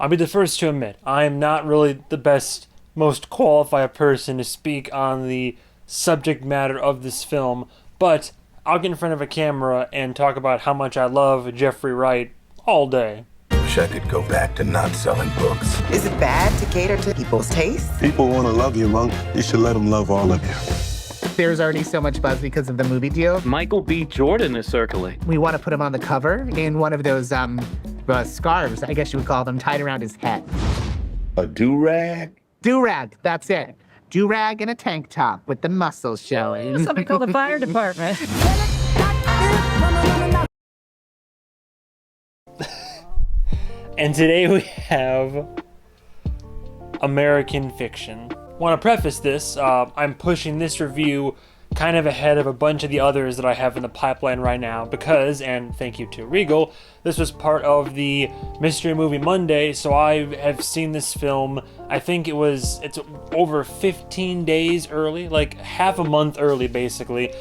I'll be the first to admit, I am not really the best, most qualified person to speak on the subject matter of this film, but I'll get in front of a camera and talk about how much I love Jeffrey Wright all day. Wish I could go back to not selling books. Is it bad to cater to people's tastes? People want to love you, Monk. You should let them love all of you. There's already so much buzz because of the movie deal. Michael B. Jordan is circling. We want to put him on the cover in one of those scarves, I guess you would call them, tied around his head. A do-rag? Do-rag, that's it. Do-rag and a tank top with the muscles showing. Something called the fire department. And today we have American Fiction. I want to preface this, I'm pushing this review kind of ahead of a bunch of the others that I have in the pipeline right now because, and thank you to Regal, this was part of the Mystery Movie Monday, so I have seen this film, I think it's over 15 days early, like half a month early basically,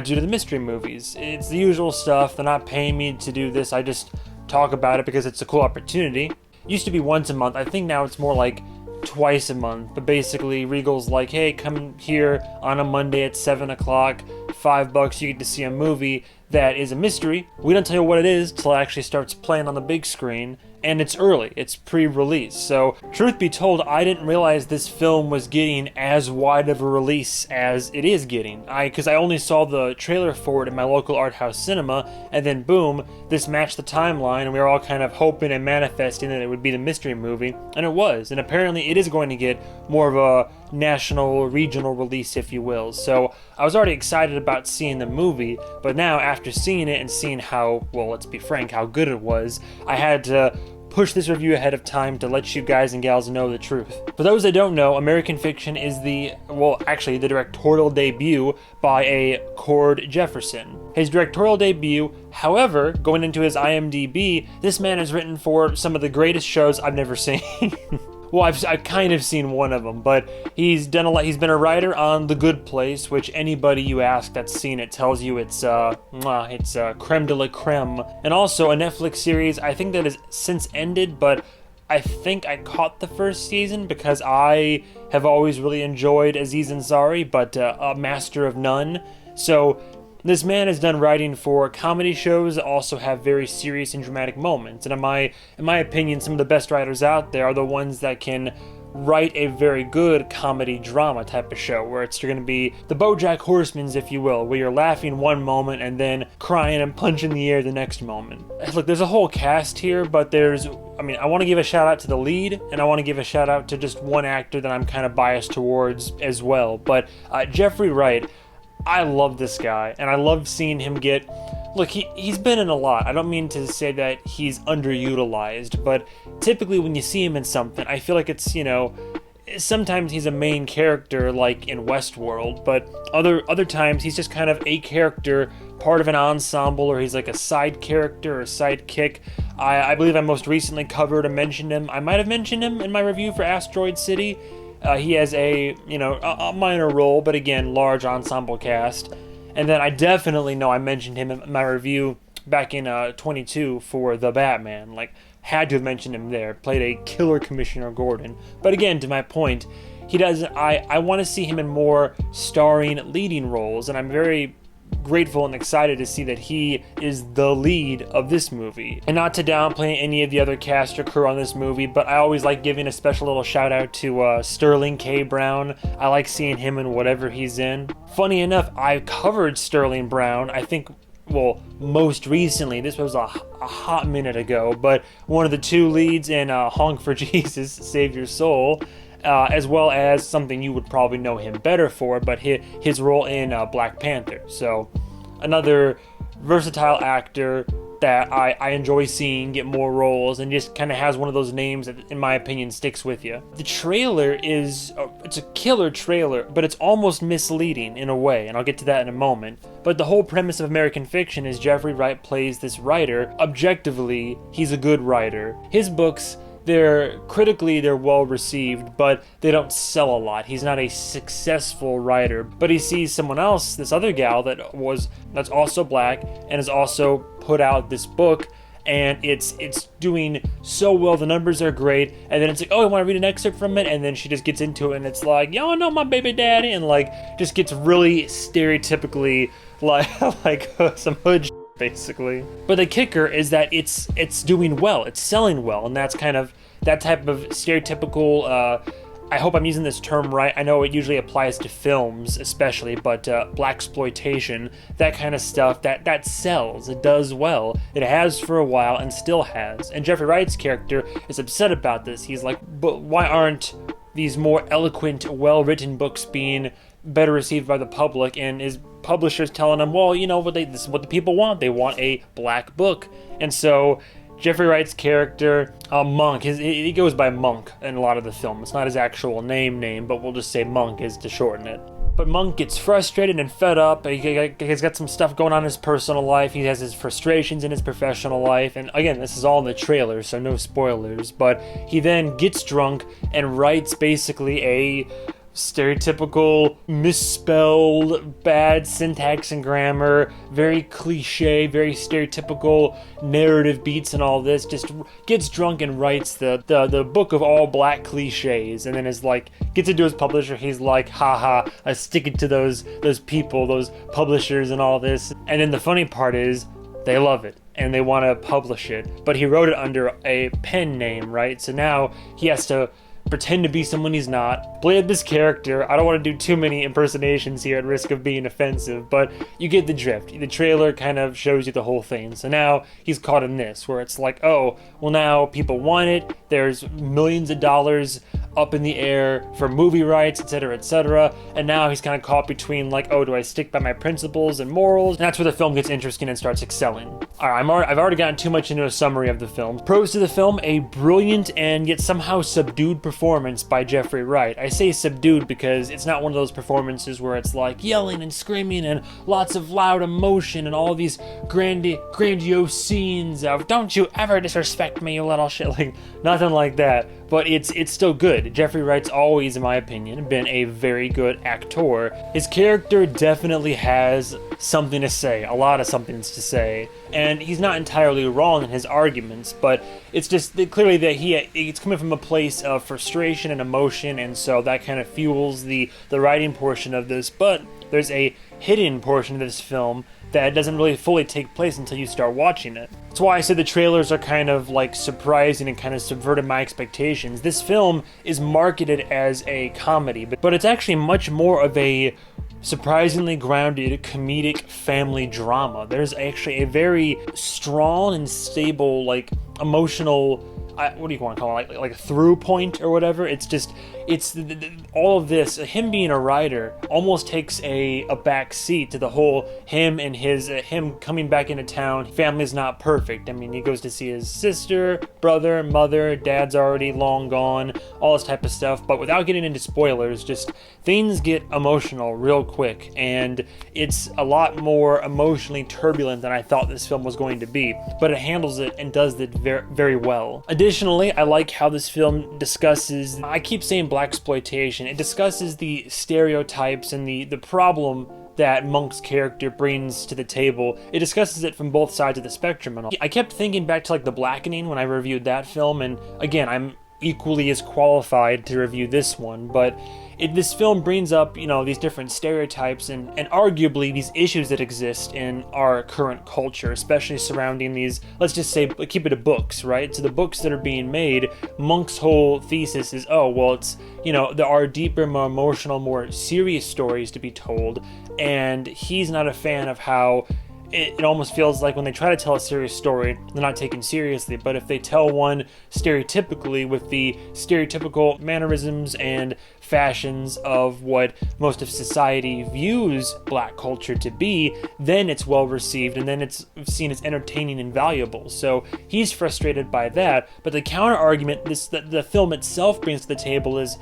due to the mystery movies. It's the usual stuff, they're not paying me to do this, I just talk about it because it's a cool opportunity. Used to be once a month, I think now it's more like twice a month, but basically Regal's like, hey, come here on a Monday at 7 o'clock, $5, you get to see a movie that is a mystery. We don't tell you what it is till it actually starts playing on the big screen, and it's early, it's pre-release. So truth be told, I didn't realize this film was getting as wide of a release as it is getting. Because I only saw the trailer for it in my local art house cinema, and then boom, this matched the timeline, and we were all kind of hoping and manifesting that it would be the mystery movie, and it was. And apparently it is going to get more of a national, regional release, if you will. So I was already excited about seeing the movie, but now after seeing it and seeing how, well, let's be frank, how good it was, I had to push this review ahead of time to let you guys and gals know the truth. For those that don't know, American Fiction is the directorial debut by a Cord Jefferson. His directorial debut, however, going into his IMDb, this man has written for some of the greatest shows I've never seen. Well, I've kind of seen one of them, but he's done a lot. He's been a writer on The Good Place, which anybody you ask that's seen it tells you it's creme de la creme. And also a Netflix series, I think that has since ended, but I think I caught the first season because I have always really enjoyed Aziz Ansari, but a master of none. So this man has done writing for comedy shows that also have very serious and dramatic moments. And in my opinion, some of the best writers out there are the ones that can write a very good comedy drama type of show, where it's going to be the BoJack Horseman's, if you will, where you're laughing one moment and then crying and punching the air the next moment. Look, there's a whole cast here, but I want to give a shout out to the lead, and I want to give a shout out to just one actor that I'm kind of biased towards as well. But Jeffrey Wright, I love this guy, and I love seeing him get... Look, he's been in a lot. I don't mean to say that he's underutilized, but typically when you see him in something, I feel like it's, sometimes he's a main character, like in Westworld, but other times he's just kind of a character, part of an ensemble, or he's like a side character or sidekick. I believe I most recently covered and mentioned him. I might have mentioned him in my review for Asteroid City. He has a minor role, but again, large ensemble cast. And then I definitely know I mentioned him in my review back in 22 for The Batman. Had to have mentioned him there. Played a killer Commissioner Gordon. But again, to my point, I want to see him in more starring leading roles, and I'm very grateful and excited to see that he is the lead of this movie. And not to downplay any of the other cast or crew on this movie, but I always like giving a special little shout out to Sterling K. Brown. I like seeing him in whatever he's in. Funny enough, I covered Sterling Brown, I think, most recently, this was a hot minute ago, but one of the two leads in Honk for Jesus, Save Your Soul, as well as something you would probably know him better for, but his role in Black Panther. So another versatile actor that I enjoy seeing get more roles, and just kind of has one of those names that, in my opinion, sticks with you. The trailer it's a killer trailer, but it's almost misleading in a way, and I'll get to that in a moment. But the whole premise of American Fiction is Jeffrey Wright plays this writer. Objectively, he's a good writer. His books, they're well received, but they don't sell a lot. He's not a successful writer, but he sees someone else, this other gal that's also black and has also put out this book and it's doing so well. The numbers are great, and then it's like, oh, I want to read an excerpt from it, and then she just gets into it, and it's like, y'all know my baby daddy, and like just gets really stereotypically like some hood basically. But the kicker is that it's doing well, it's selling well, and that's kind of that type of stereotypical, I hope I'm using this term right. I know it usually applies to films especially, but blaxploitation, that kind of stuff, that sells. It does well. It has for a while and still has. And Jeffrey Wright's character is upset about this. He's like, but why aren't these more eloquent, well-written books being better received by the public? And his publisher's telling him, well, you know what, this is what the people want. They want a black book. And so Jeffrey Wright's character, Monk, he goes by Monk in a lot of the film. It's not his actual name, but we'll just say Monk is to shorten it. But Monk gets frustrated and fed up. He's got some stuff going on in his personal life. He has his frustrations in his professional life. And again, this is all in the trailer, so no spoilers. But he then gets drunk and writes basically a stereotypical, misspelled, bad syntax and grammar, very cliche, very stereotypical narrative beats and all this, just gets drunk and writes the book of all black cliches, and then is like, gets it to his publisher, he's like, haha, I stick it to those people, those publishers and all this. And then the funny part is, they love it and they want to publish it, but he wrote it under a pen name, right? So now he has to pretend to be someone he's not, play this character. I don't want to do too many impersonations here at risk of being offensive, but you get the drift. The trailer kind of shows you the whole thing. So now he's caught in this, where it's like, oh, well now people want it, there's millions of dollars up in the air for movie rights, etc., and now he's kind of caught between like, oh, do I stick by my principles and morals? And that's where the film gets interesting and starts excelling. Alright, I've already gotten too much into a summary of the film. Pros to the film: a brilliant and yet somehow subdued performance by Jeffrey Wright. I say subdued because it's not one of those performances where it's like yelling and screaming and lots of loud emotion and all these grandiose scenes of "don't you ever disrespect me, you little shit," like nothing like that. But it's still good. Jeffrey Wright's always, in my opinion, been a very good actor. His character definitely has something to say, a lot of something to say, and he's not entirely wrong in his arguments, but it's just clearly that it's coming from a place of frustration and emotion, and so that kind of fuels the writing portion of this. But there's a hidden portion of this film that doesn't really fully take place until you start watching it. That's why I said the trailers are kind of like surprising and kind of subverted my expectations. This film is marketed as a comedy, but it's actually much more of a surprisingly grounded comedic family drama. There's actually a very strong and stable, like, emotional, what do you want to call it, like a through point or whatever. It's all of this, him being a writer almost takes a back seat to the whole him coming back into town. Family's not perfect. I mean, he goes to see his sister, brother, mother, dad's already long gone, all this type of stuff. But without getting into spoilers, just things get emotional real quick, and it's a lot more emotionally turbulent than I thought this film was going to be, but it handles it and does it very, very well. Additionally, I like how this film discusses, I keep saying blaxploitation, it discusses the stereotypes and the problem that Monk's character brings to the table. It discusses it from both sides of the spectrum. And I kept thinking back to like The Blackening when I reviewed that film, and again, I'm equally as qualified to review this one, but this film brings up, these different stereotypes and arguably these issues that exist in our current culture, especially surrounding these, let's just say, keep it to books, right? So the books that are being made, Monk's whole thesis is, oh, well, it's, there are deeper, more emotional, more serious stories to be told, and he's not a fan of how it almost feels like when they try to tell a serious story, they're not taken seriously. But if they tell one stereotypically with the stereotypical mannerisms and fashions of what most of society views black culture to be, then it's well received and then it's seen as entertaining and valuable. So he's frustrated by that. But the counter argument the film itself brings to the table is,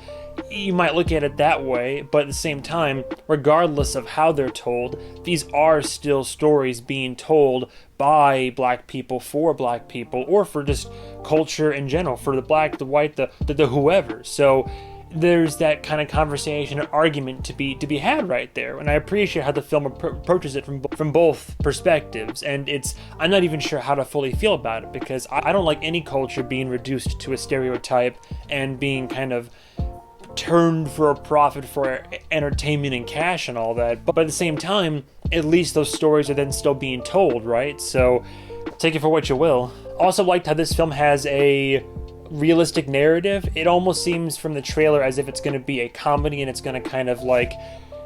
you might look at it that way, but at the same time, regardless of how they're told, these are still stories being told by black people, for black people, or for just culture in general, for the black, the white, the whoever. So there's that kind of conversation or argument to be had right there, and I appreciate how the film approaches it from both perspectives. And I'm not even sure how to fully feel about it, because I don't like any culture being reduced to a stereotype and being kind of turned for a profit for entertainment and cash and all that. But by the same time, at least those stories are then still being told, right? So take it for what you will. Also liked how this film has a realistic narrative. It almost seems from the trailer as if it's going to be a comedy, and it's going to kind of like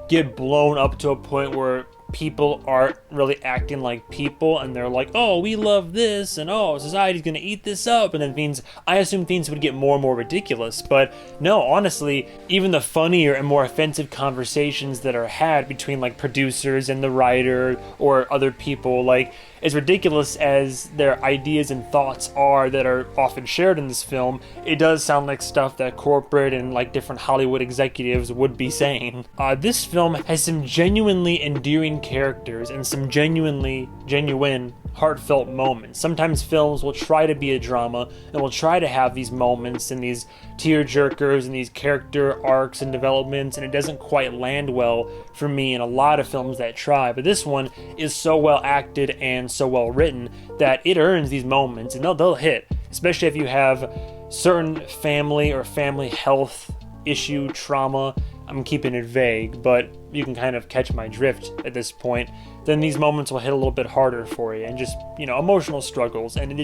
get blown up to a point where people aren't really acting like people, and they're like, oh, we love this, and oh, society's gonna eat this up, and then I assume things would get more and more ridiculous. But no, honestly, even the funnier and more offensive conversations that are had between like producers and the writer or other people, like, as ridiculous as their ideas and thoughts are that are often shared in this film, it does sound like stuff that corporate and like different Hollywood executives would be saying. This film has some genuinely endearing characters and some genuine heartfelt moments. Sometimes films will try to be a drama and will try to have these moments and these tear-jerkers and these character arcs and developments, and it doesn't quite land well for me in a lot of films that try. But this one is so well acted and so well written that it earns these moments, and they'll hit, especially if you have certain family or family health issue trauma. I'm keeping it vague, but you can kind of catch my drift at this point. Then these moments will hit a little bit harder for you, and just, emotional struggles. And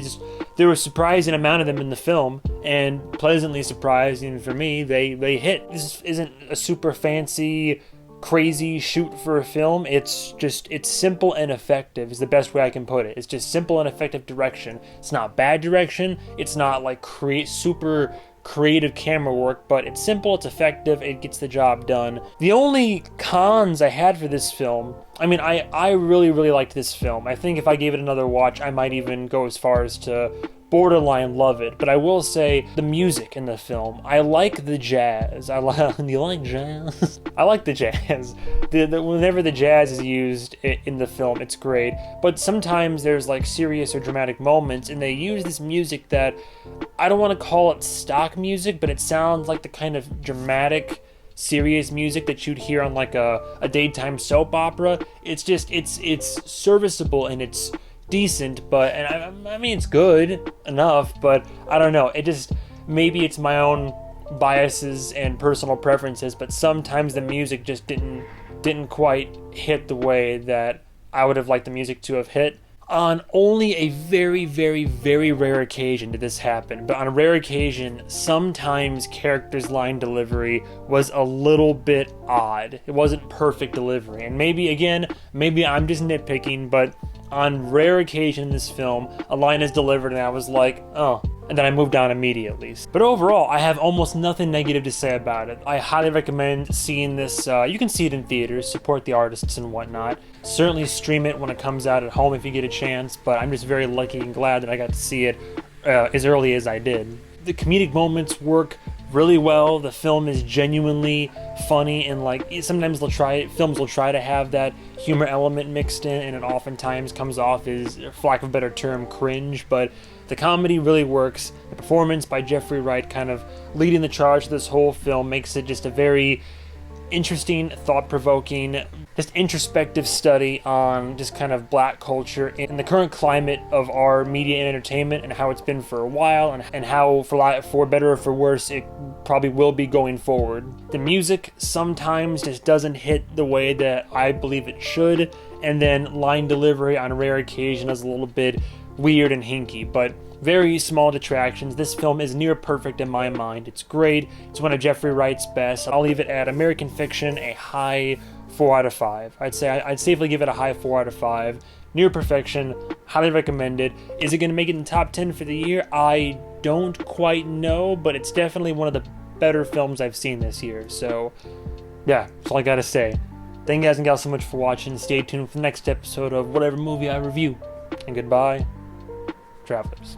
there was a surprising amount of them in the film, and pleasantly surprising for me, they hit. This isn't a super fancy, crazy shoot for a film. It's simple and effective is the best way I can put it. It's just simple and effective direction. It's not bad direction. It's not like super creative camera work, but it's simple, it's effective, it gets the job done. The only cons I had for this film, I really liked this film. I think if I gave it another watch, I might even go as far as to borderline love it. But I will say the music in the film, I like the jazz. Do you like jazz? I like the jazz. Whenever the jazz is used in the film, it's great. But sometimes there's like serious or dramatic moments, and they use this music that I don't want to call it stock music, but it sounds like the kind of dramatic, serious music that you'd hear on like a daytime soap opera. It's serviceable and it's decent, but it's good enough, but I don't know, maybe it's my own biases and personal preferences, but sometimes the music just didn't quite hit the way that I would have liked the music to have hit. On only a very, very, very rare occasion did this happen, but on a rare occasion, sometimes characters' line delivery was a little bit odd. It wasn't perfect delivery, and maybe I'm just nitpicking, but on rare occasion in this film, a line is delivered and I was like, oh, and then I moved on immediately. But overall, I have almost nothing negative to say about it. I highly recommend seeing this. You can see it in theaters, support the artists and whatnot. Certainly stream it when it comes out at home if you get a chance, but I'm just very lucky and glad that I got to see it as early as I did. The comedic moments work really well. The film is genuinely funny, and like sometimes films will try to have that humor element mixed in, and it oftentimes comes off as, for lack of a better term, cringe. But the comedy really works. The performance by Jeffrey Wright, kind of leading the charge of this whole film, makes it just a very interesting, thought-provoking, just introspective study on just kind of black culture in the current climate of our media and entertainment, and how it's been for a while, and how for better or for worse it probably will be going forward. The music sometimes just doesn't hit the way that I believe it should, and then line delivery on rare occasion is a little bit weird and hinky, but very small detractions. This film is near perfect in my mind. It's great. It's one of Jeffrey Wright's best. I'll leave it at American Fiction a high 4 out of 5. I'd safely give it a high 4 out of 5. Near perfection. Highly recommend it. Is it going to make it in the top 10 for the year? I don't quite know, but it's definitely one of the better films I've seen this year. So, yeah, that's all I gotta say. Thank you guys and gals so much for watching. Stay tuned for the next episode of whatever movie I review. And goodbye, travelers.